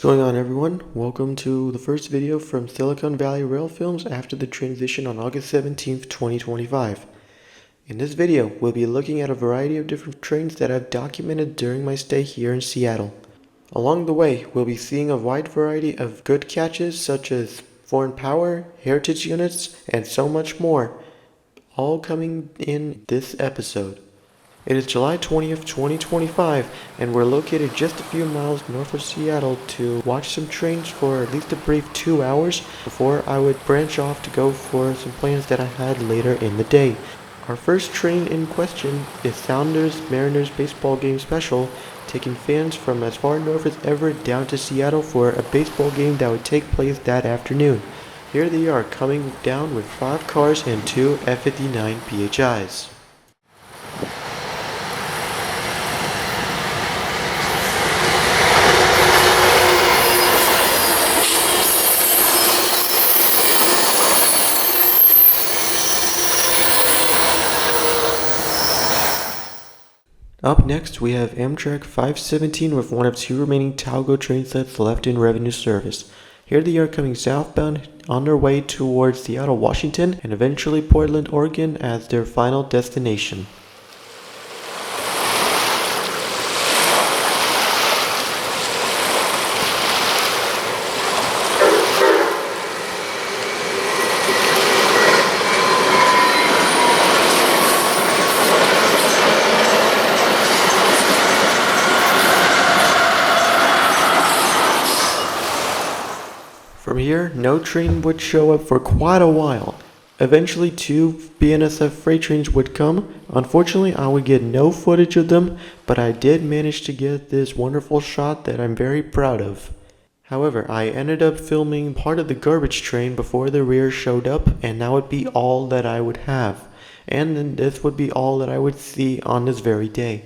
going on, everyone? Welcome to the first video from Silicon Valley Rail Films after the transition on August 17th, 2025. In this video, we'll be looking at a variety of different trains that I've documented during my stay here in Seattle. Along the way, we'll be seeing a wide variety of good catches such as foreign power, heritage units, and so much more, all coming in this episode. It is July 20th, 2025, and we're located just a few miles north of Seattle to watch some trains for at least a brief 2 hours before I would branch off to go for some plans that I had later in the day. Our first train in question is Sounders Mariners baseball game special, taking fans from as far north as Everett down to Seattle for a baseball game that would take place that afternoon. Here they are coming down with 5 cars and 2 F-59 PHIs. Up next, we have Amtrak 517 with one of 2 remaining Talgo train sets left in revenue service. Here they are coming southbound on their way towards Seattle, Washington, and eventually Portland, Oregon as their final destination. From here, no train would show up for quite a while. Eventually 2 BNSF freight trains would come. Unfortunately, I would get no footage of them, but I did manage to get this wonderful shot that I'm very proud of. However, I ended up filming part of the garbage train before the rear showed up, and that would be all that I would have. And then this would be all that I would see on this very day.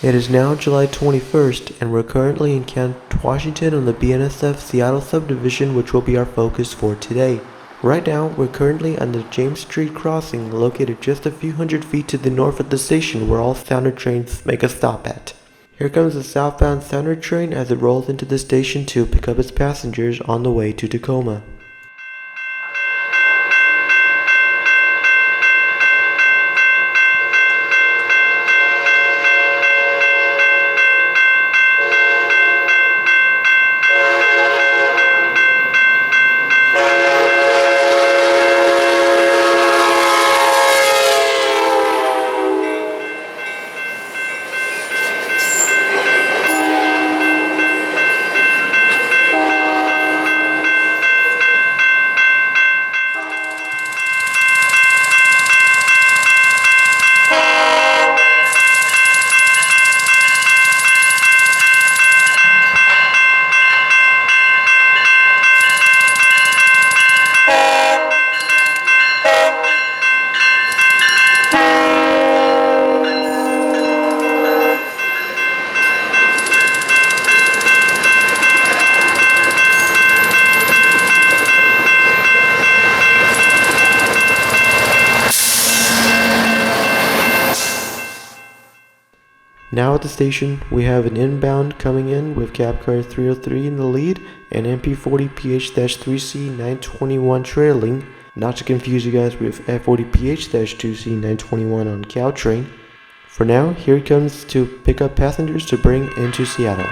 It is now July 21st, and we're currently in Kent, Washington on the BNSF Seattle subdivision, which will be our focus for today. Right now, we're currently on the James Street crossing, located just a few hundred feet to the north of the station where all Sounder trains make a stop at. Here comes the southbound Sounder train as it rolls into the station to pick up its passengers on the way to Tacoma. Now at the station, we have an inbound coming in with cab car 303 in the lead and MP40PH-3C921 trailing, not to confuse you guys with F40PH-2C921 on Caltrain. For now, here it comes to pick up passengers to bring into Seattle.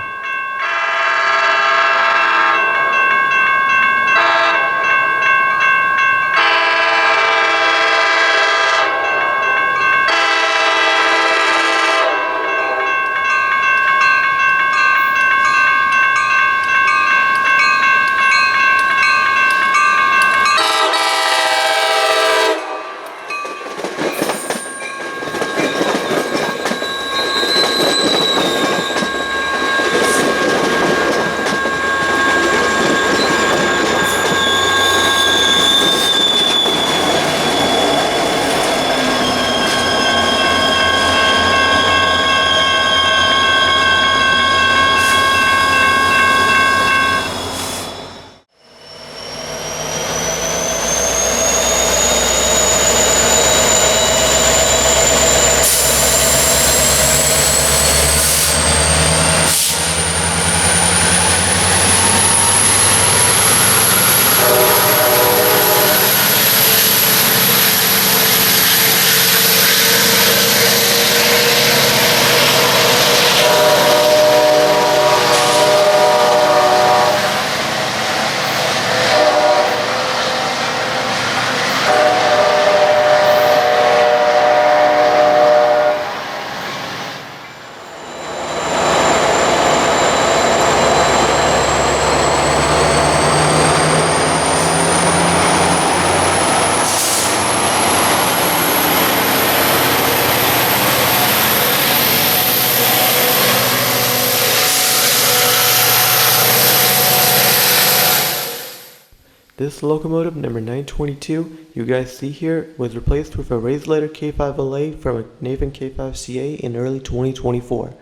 This locomotive, number 922, you guys see here, was replaced with a raised letter K5LA from a Nathan K5CA in early 2024.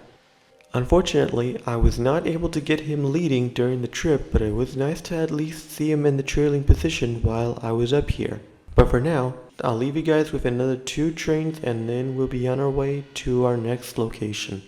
Unfortunately, I was not able to get him leading during the trip, but it was nice to at least see him in the trailing position while I was up here. But for now, I'll leave you guys with another 2 trains and then we'll be on our way to our next location.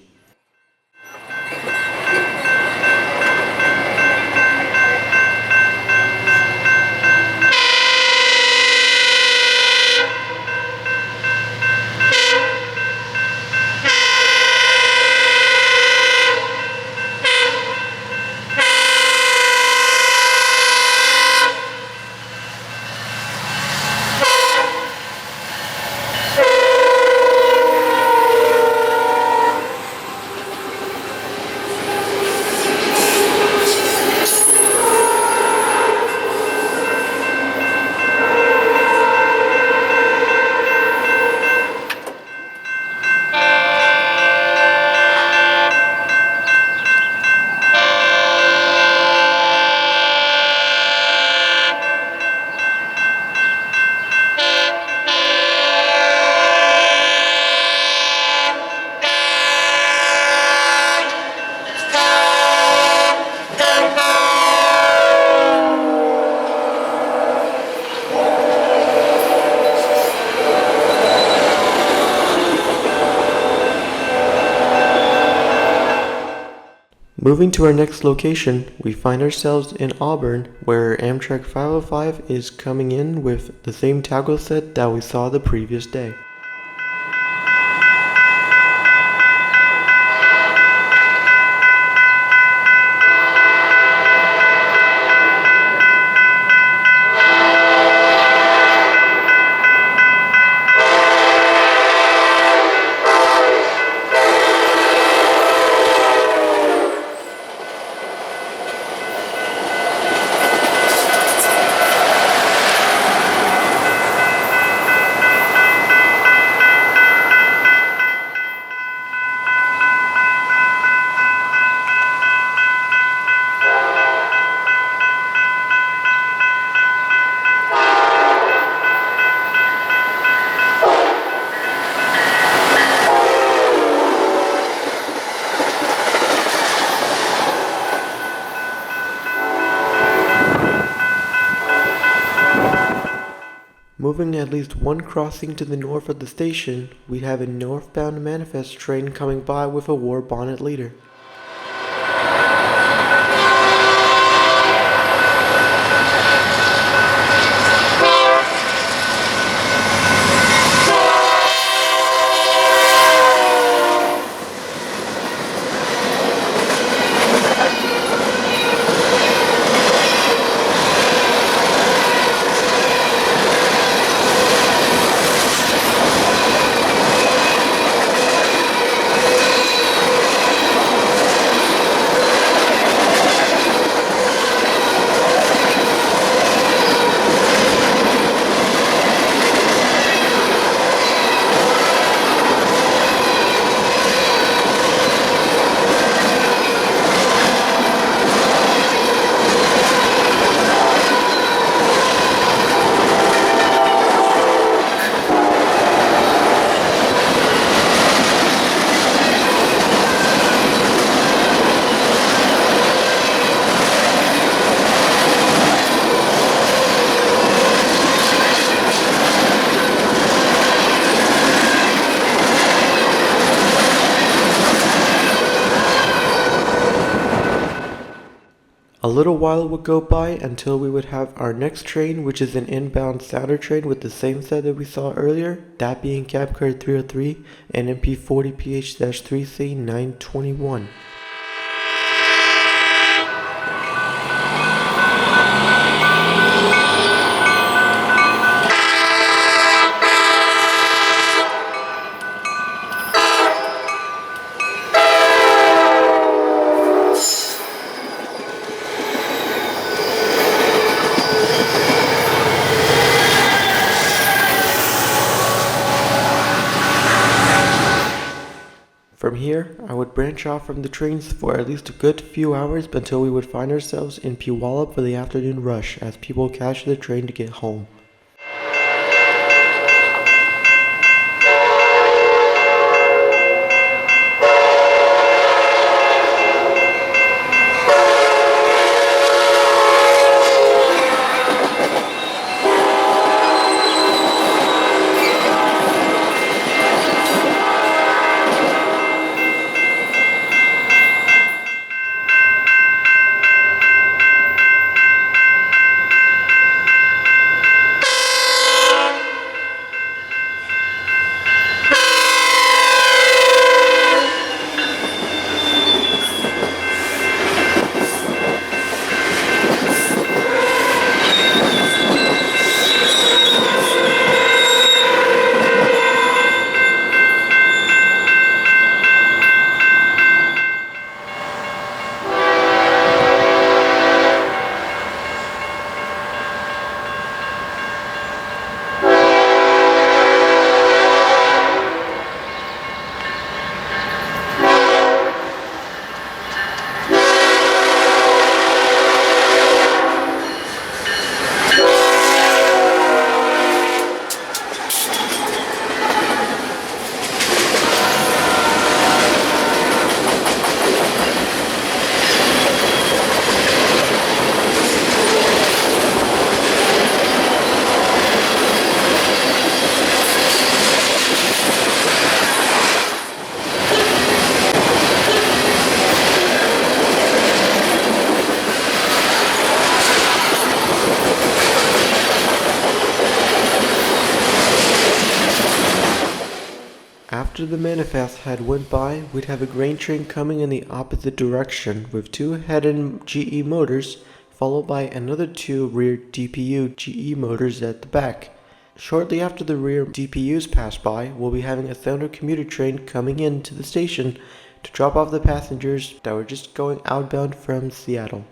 Moving to our next location, we find ourselves in Auburn, where Amtrak 505 is coming in with the same tackle set that we saw the previous day. Moving at least one crossing to the north of the station, we have a northbound manifest train coming by with a war bonnet leader. A little while would go by until we would have our next train, which is an inbound Sounder train with the same set that we saw earlier, that being cab card 303 and MP40PH-3C 921. From here, I would branch off from the trains for at least a good few hours until we would find ourselves in Puyallup for the afternoon rush as people catch the train to get home. After the manifest had went by, we'd have a grain train coming in the opposite direction with two head-end GE motors, followed by another two rear DPU GE motors at the back. Shortly after the rear DPUs pass by, we'll be having a Thunder commuter train coming into the station to drop off the passengers that were just going outbound from Seattle.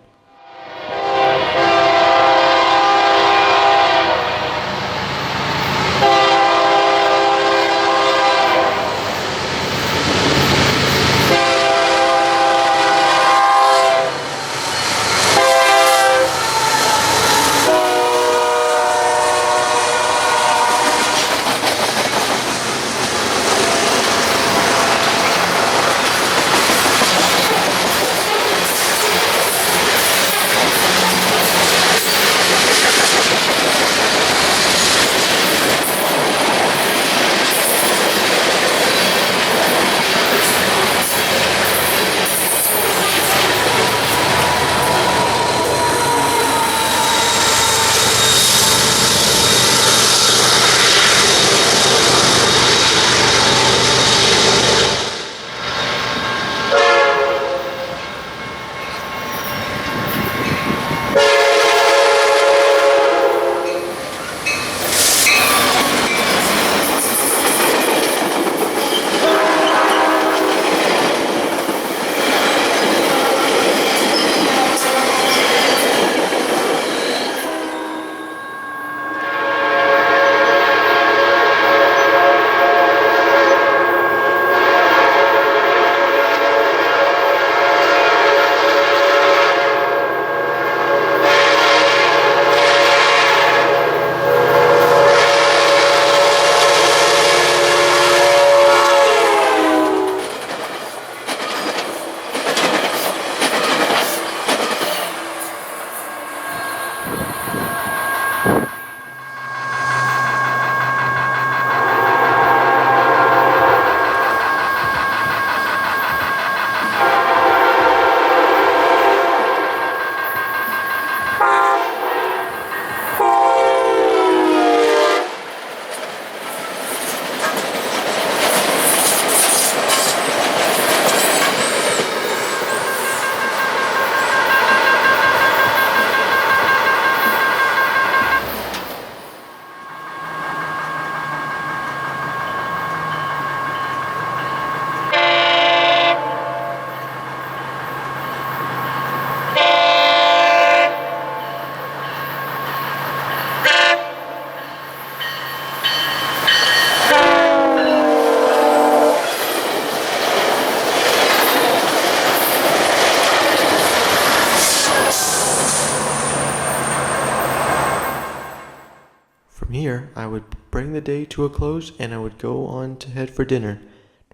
here, I would bring the day to a close and I would go on to head for dinner.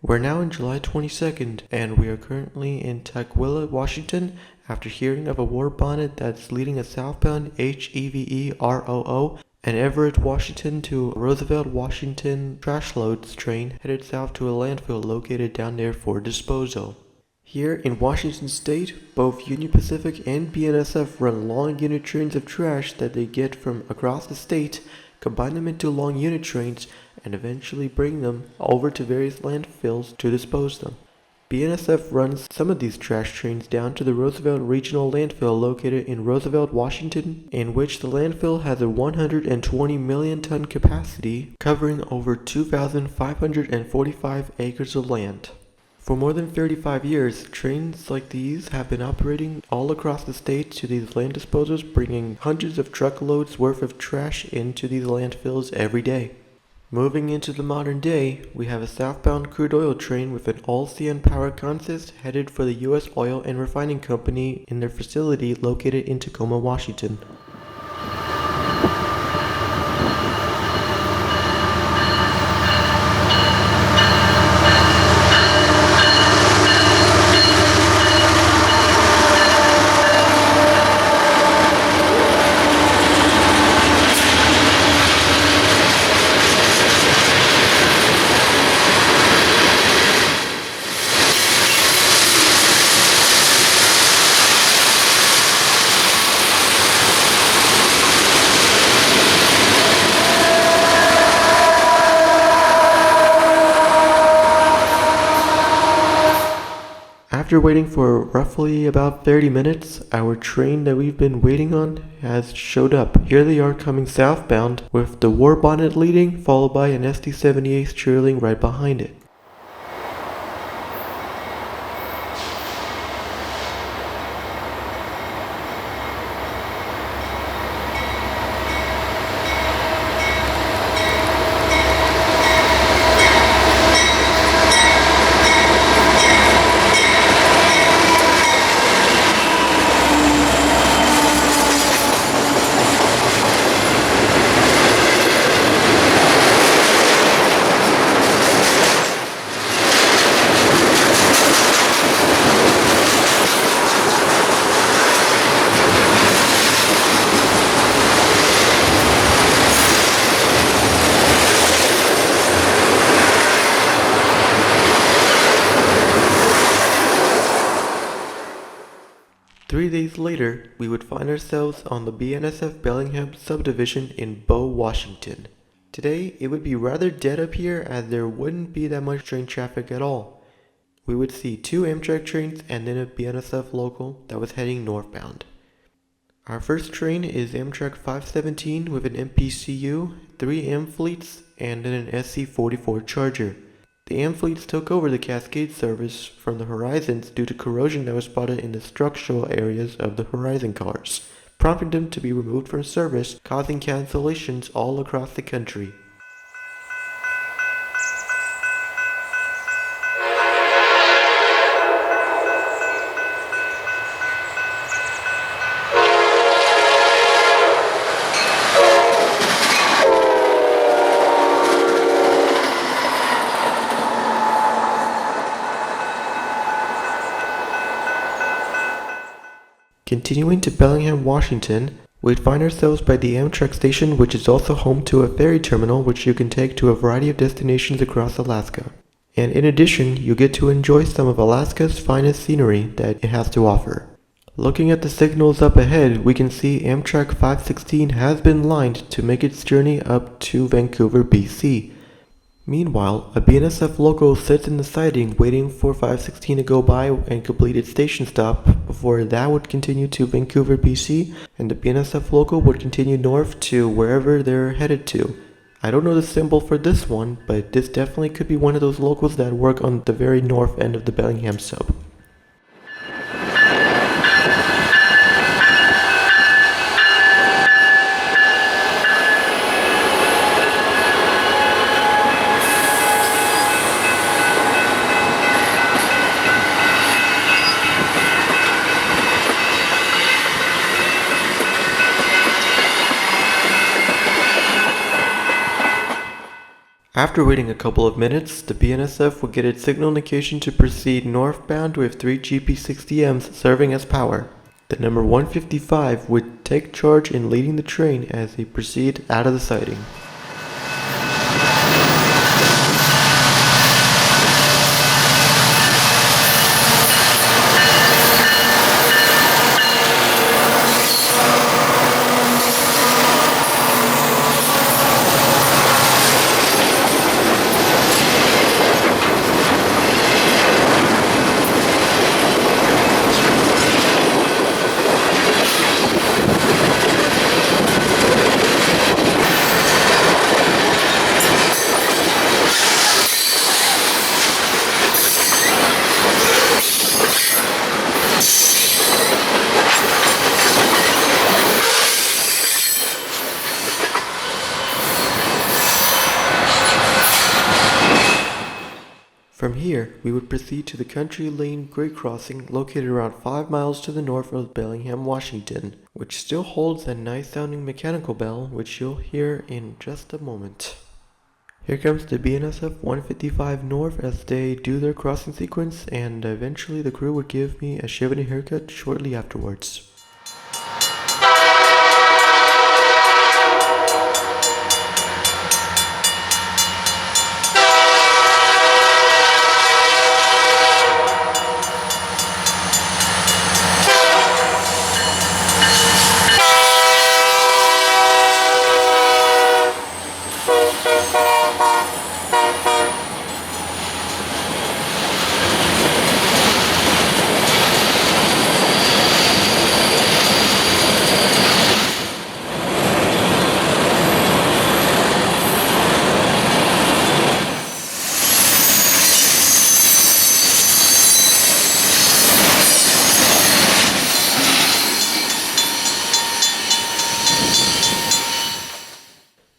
We're now in July 22nd, and we are currently in Tukwila, Washington, after hearing of a war bonnet that's leading a southbound HEVEROO and Everett, Washington to Roosevelt, Washington trash loads train headed south to a landfill located down there for disposal. Here in Washington State, both Union Pacific and BNSF run long unit trains of trash that they get from across the state, combine them into long unit trains, and eventually bring them over to various landfills to dispose them. BNSF runs some of these trash trains down to the Roosevelt Regional Landfill located in Roosevelt, Washington, in which the landfill has a 120 million ton capacity covering over 2,545 acres of land. For more than 35 years, trains like these have been operating all across the state to these land disposals, bringing hundreds of truckloads worth of trash into these landfills every day. Moving into the modern day, we have a southbound crude oil train with an all-CN power consist headed for the U.S. Oil and Refining Company in their facility located in Tacoma, Washington. After waiting for roughly about 30 minutes, our train that we've been waiting on has showed up. Here they are coming southbound with the war bonnet leading, followed by an SD-78 trailing right behind it. Three days later, we would find ourselves on the BNSF Bellingham subdivision in Bow, Washington. Today, it would be rather dead up here as there wouldn't be that much train traffic at all. We would see 2 Amtrak trains and then a BNSF local that was heading northbound. Our first train is Amtrak 517 with an MPCU, 3 AM fleets, and then an SC-44 Charger. The AM fleets took over the Cascade service from the Horizons due to corrosion that was spotted in the structural areas of the Horizon cars, prompting them to be removed from service, causing cancellations all across the country. Continuing to Bellingham, Washington, we'd find ourselves by the Amtrak station, which is also home to a ferry terminal which you can take to a variety of destinations across Alaska. And in addition, you get to enjoy some of Alaska's finest scenery that it has to offer. Looking at the signals up ahead, we can see Amtrak 516 has been lined to make its journey up to Vancouver, BC. Meanwhile, a BNSF local sits in the siding waiting for 516 to go by and complete its station stop before that would continue to Vancouver, BC, and the BNSF local would continue north to wherever they're headed to. I don't know the symbol for this one, but this definitely could be one of those locals that work on the very north end of the Bellingham sub. After waiting a couple of minutes, the BNSF would get its signal indication to proceed northbound with 3 GP60Ms serving as power. The number 155 would take charge in leading the train as they proceed out of the siding. From here, we would proceed to the Country Lane grade crossing located around 5 miles to the north of Bellingham, Washington, which still holds a nice sounding mechanical bell which you'll hear in just a moment. Here comes the BNSF 155 North as they do their crossing sequence, and eventually the crew would give me a shave and a haircut shortly afterwards.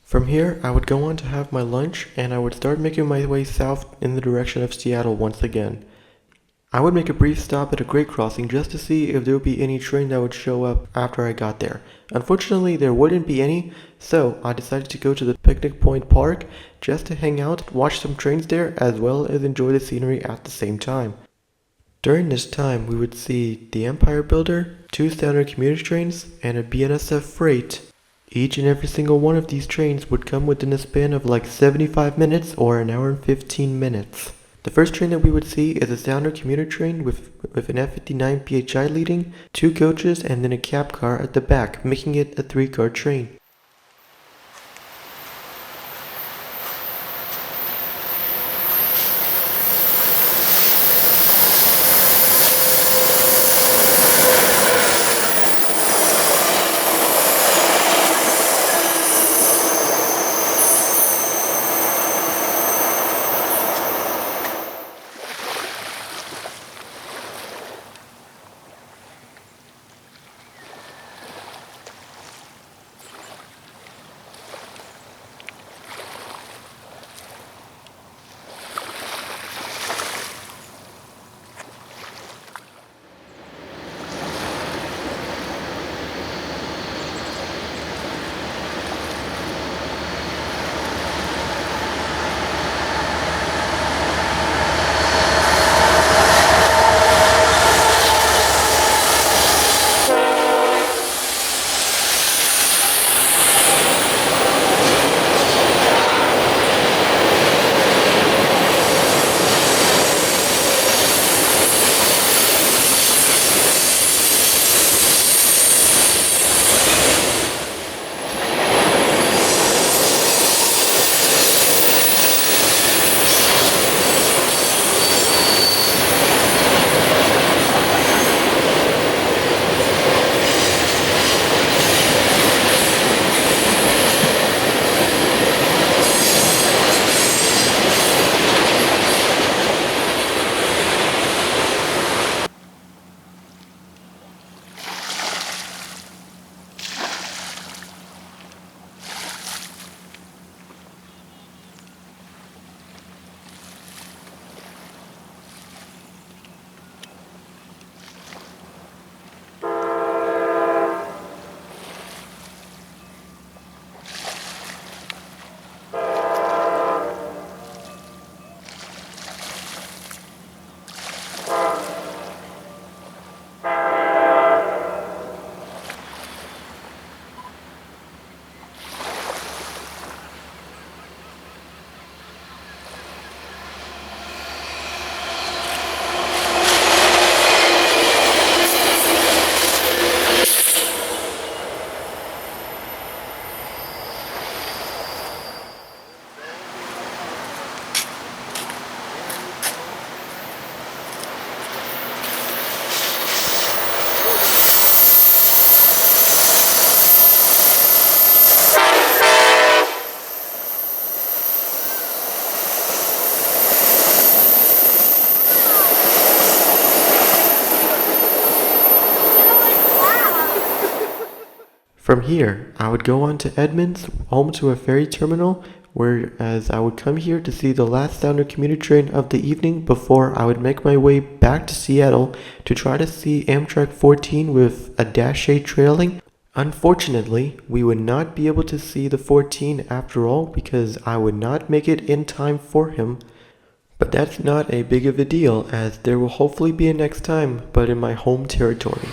From here, I would go on to have my lunch, and I would start making my way south in the direction of Seattle once again. I would make a brief stop at a grade crossing just to see if there would be any train that would show up after I got there. Unfortunately, there wouldn't be any, so I decided to go to the Picnic Point Park just to hang out, watch some trains there, as well as enjoy the scenery at the same time. During this time, we would see the Empire Builder, 2 standard commuter trains, and a BNSF freight. Each and every single one of these trains would come within a span of like 75 minutes or an hour and 15 minutes. The first train that we would see is a standard commuter train with an F59 PHI leading, 2 coaches, and then a cab car at the back, making it a 3-car train. From here, I would go on to Edmonds, home to a ferry terminal, whereas I would come here to see the last Sounder commuter train of the evening before I would make my way back to Seattle to try to see Amtrak 14 with a Dash 8 trailing. Unfortunately, we would not be able to see the 14 after all because I would not make it in time for him. But that's not a big of a deal, as there will hopefully be a next time, but in my home territory.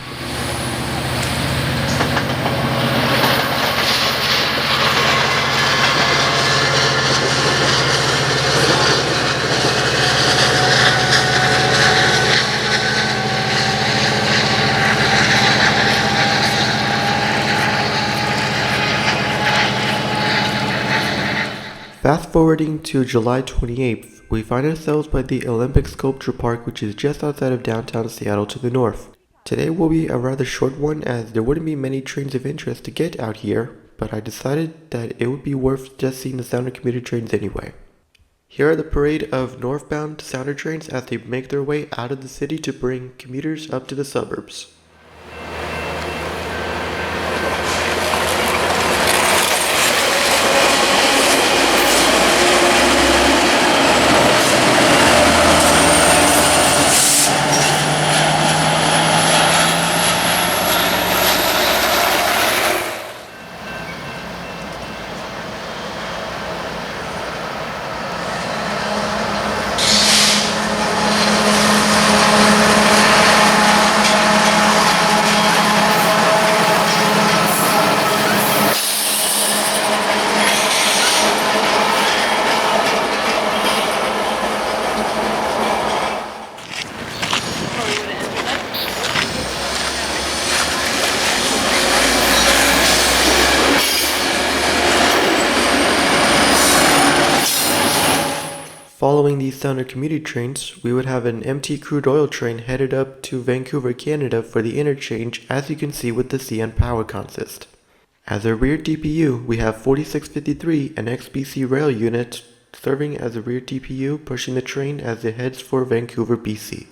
Fast forwarding to July 28th, we find ourselves by the Olympic Sculpture Park, which is just outside of downtown Seattle to the north. Today will be a rather short one, as there wouldn't be many trains of interest to get out here, but I decided that it would be worth just seeing the Sounder commuter trains anyway. Here are the parade of northbound Sounder trains as they make their way out of the city to bring commuters up to the suburbs. Following these Sounder commuter trains, we would have an empty crude oil train headed up to Vancouver, Canada for the interchange, as you can see with the CN power consist. As a rear DPU, we have 4653, an XBC rail unit, serving as a rear DPU, pushing the train as it heads for Vancouver, BC.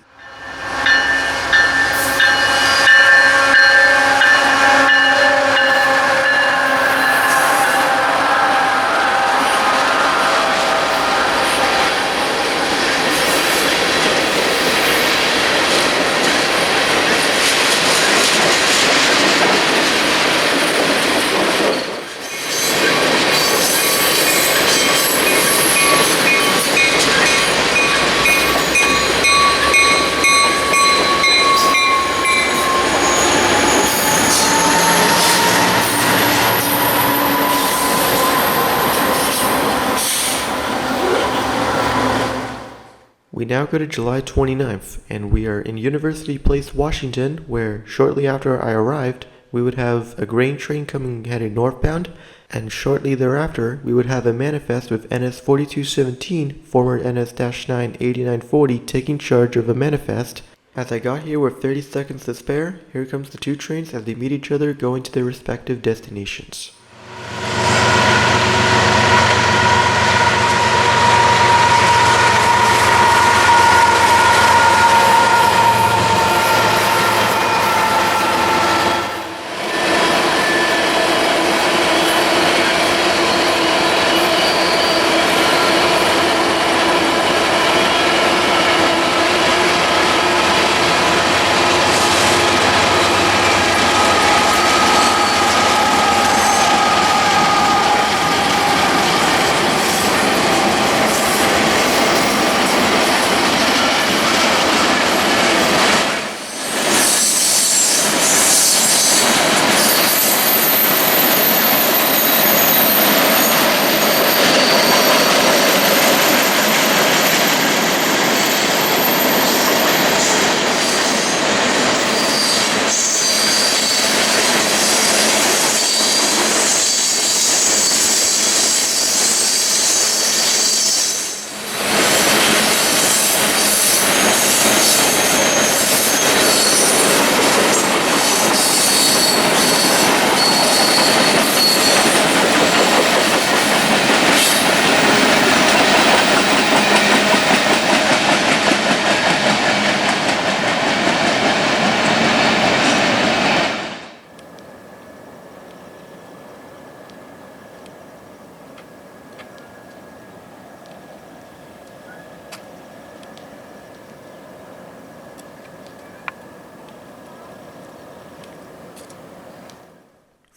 We now go to July 29th, and we are in University Place, Washington, where shortly after I arrived, we would have a grain train coming headed northbound, and shortly thereafter, we would have a manifest with NS 4217, former NS-9 8940, taking charge of a manifest. As I got here with 30 seconds to spare, here comes the two trains as they meet each other going to their respective destinations.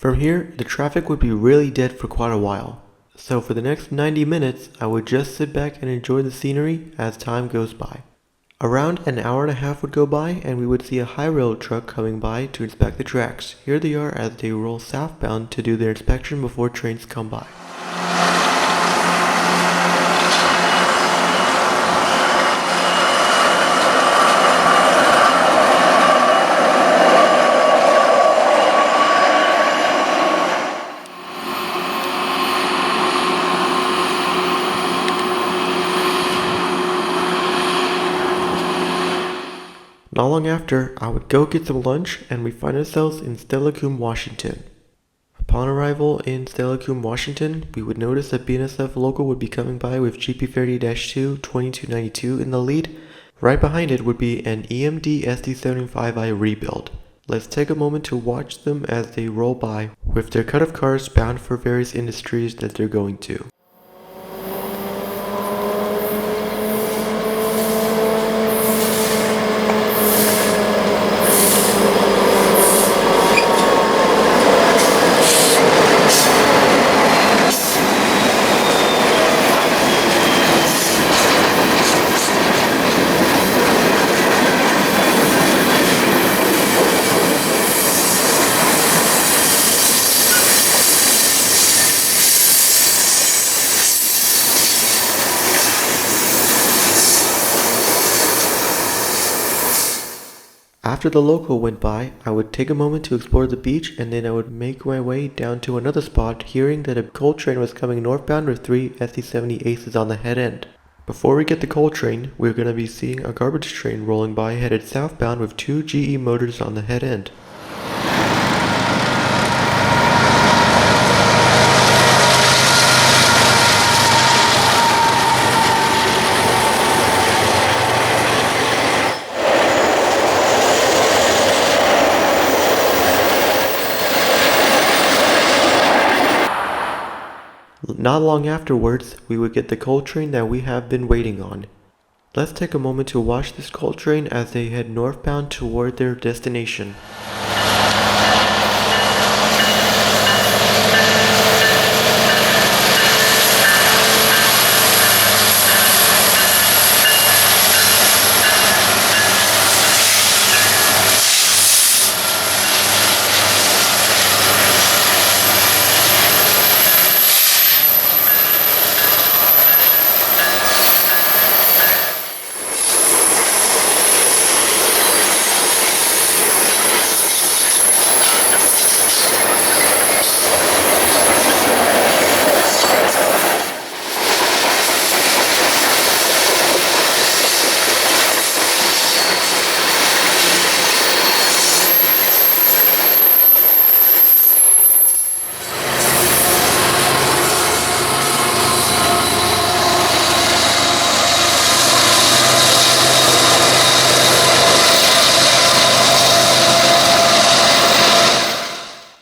From here, the traffic would be really dead for quite a while. So for the next 90 minutes, I would just sit back and enjoy the scenery as time goes by. Around an hour and a half would go by and we would see a high rail truck coming by to inspect the tracks. Here they are as they roll southbound to do their inspection before trains come by. Not long after, I would go get some lunch and we find ourselves in Steilacoom, Washington. Upon arrival in Steilacoom, Washington, we would notice that BNSF local would be coming by with GP30-2 2292 in the lead. Right behind it would be an EMD SD75i rebuild. Let's take a moment to watch them as they roll by with their cut of cars bound for various industries that they're going to. After the local went by, I would take a moment to explore the beach and then I would make my way down to another spot, hearing that a coal train was coming northbound with 3 SD70 Aces on the head end. Before we get the coal train, we're going to be seeing a garbage train rolling by headed southbound with 2 GE motors on the head end. Not long afterwards, we would get the coal train that we have been waiting on. Let's take a moment to watch this coal train as they head northbound toward their destination.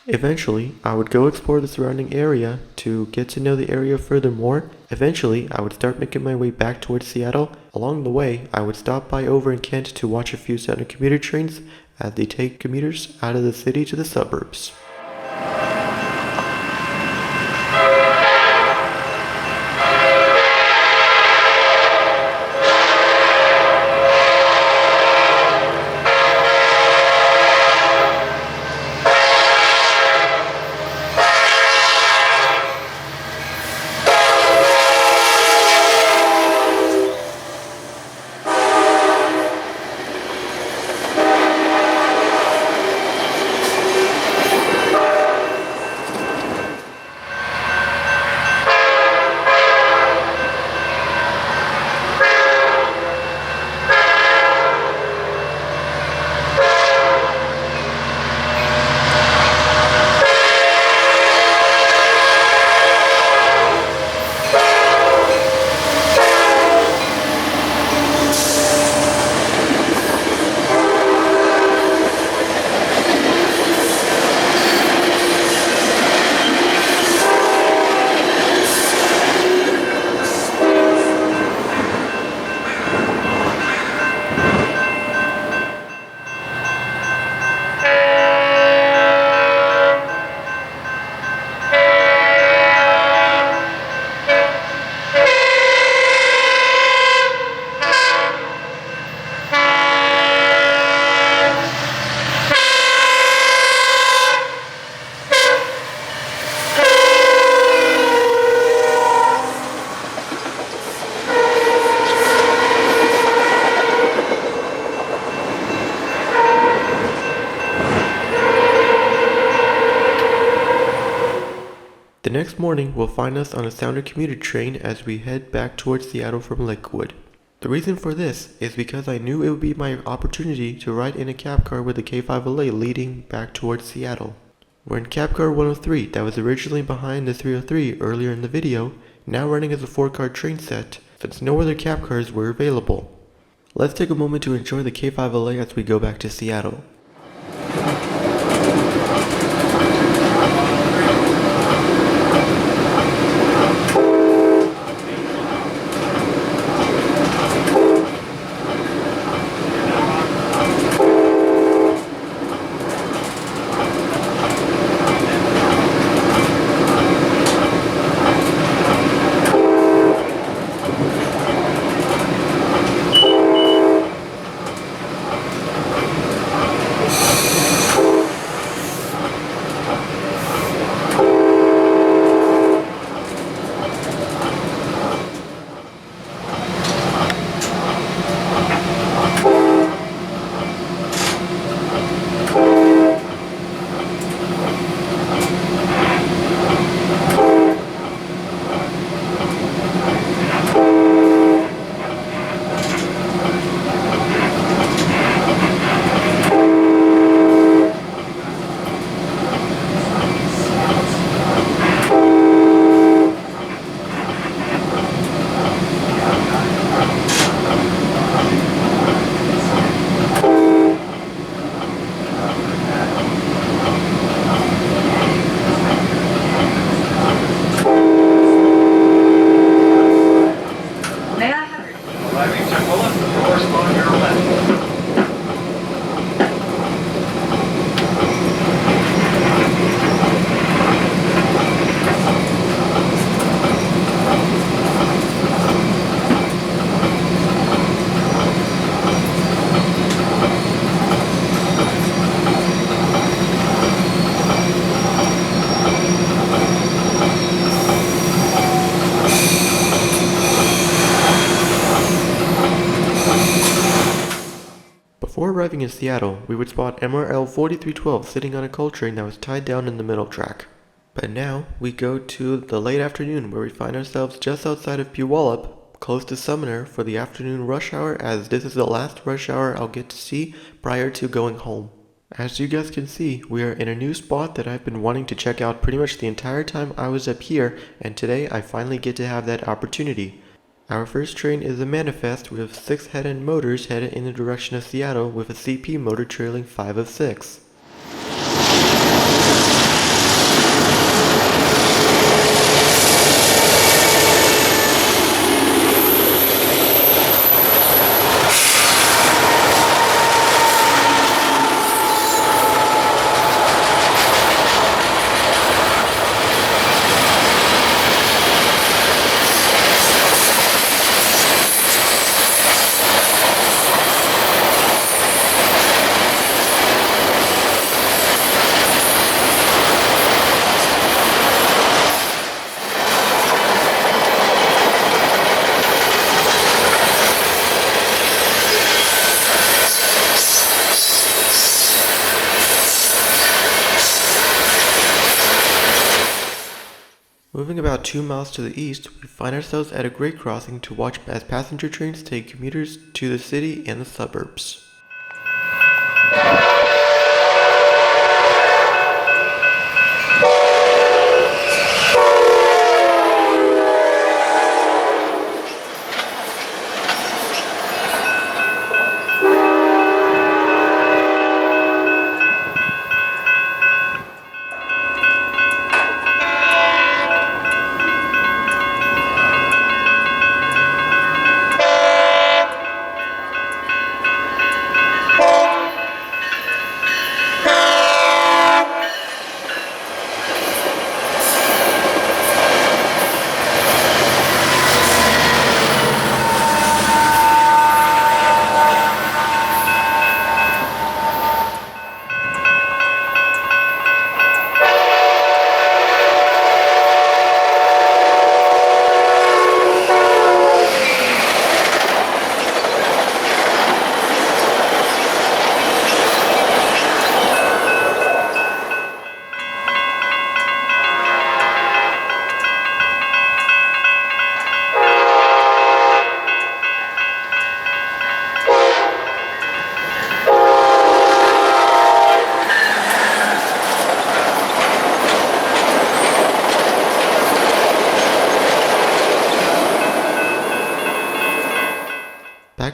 Eventually, I would go explore the surrounding area to get to know the area furthermore. Eventually, I would start making my way back towards Seattle. Along the way, I would stop by over in Kent to watch a few Southern commuter trains as they take commuters out of the city to the suburbs. next morning will find us on a Sounder commuter train as we head back towards Seattle from Lakewood. The reason for this is because I knew it would be my opportunity to ride in a cab car with the K5LA leading back towards Seattle. We're in cab car 103 that was originally behind the 303 earlier in the video, now running as a 4-car train set since no other cab cars were available. Let's take a moment to enjoy the K5LA as we go back to Seattle. Before arriving in Seattle, we would spot MRL 4312 sitting on a coal train that was tied down in the middle track. But now, we go to the late afternoon where we find ourselves just outside of Puyallup, close to Sumner for the afternoon rush hour, as this is the last rush hour I'll get to see prior to going home. As you guys can see, we are in a new spot that I've been wanting to check out pretty much the entire time I was up here, and today I finally get to have that opportunity. Our first train is a Manifest with 6 head-end motors headed in the direction of Seattle with a CP motor trailing 5 of 6. Moving about 2 miles to the east, we find ourselves at a grade crossing to watch as passenger trains take commuters to the city and the suburbs.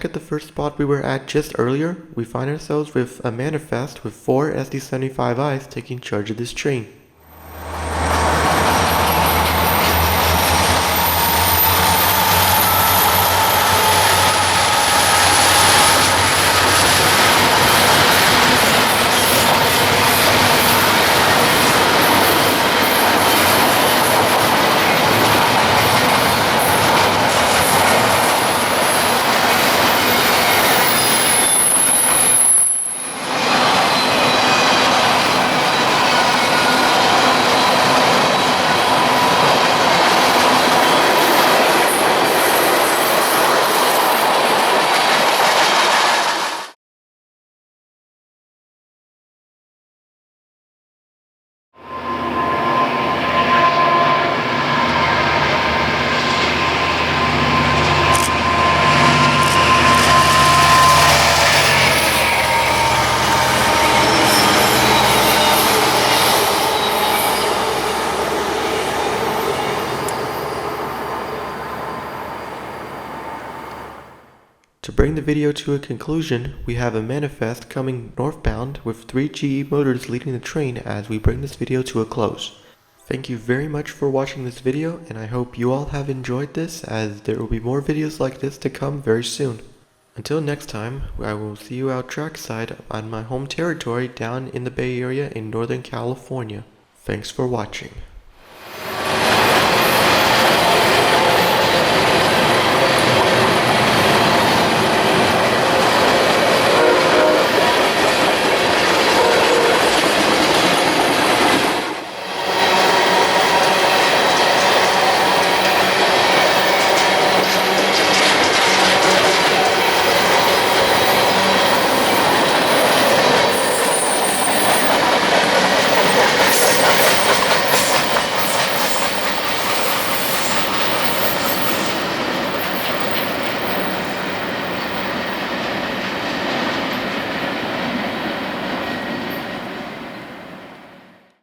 back at the first spot we were at just earlier, we find ourselves with a manifest with 4 SD-75Is taking charge of this train. To bring the video to a conclusion, we have a manifest coming northbound with 3 GE motors leading the train as we bring this video to a close. Thank you very much for watching this video, and I hope you all have enjoyed this, as there will be more videos like this to come very soon. Until next time, I will see you out trackside on my home territory down in the Bay Area in Northern California. Thanks for watching.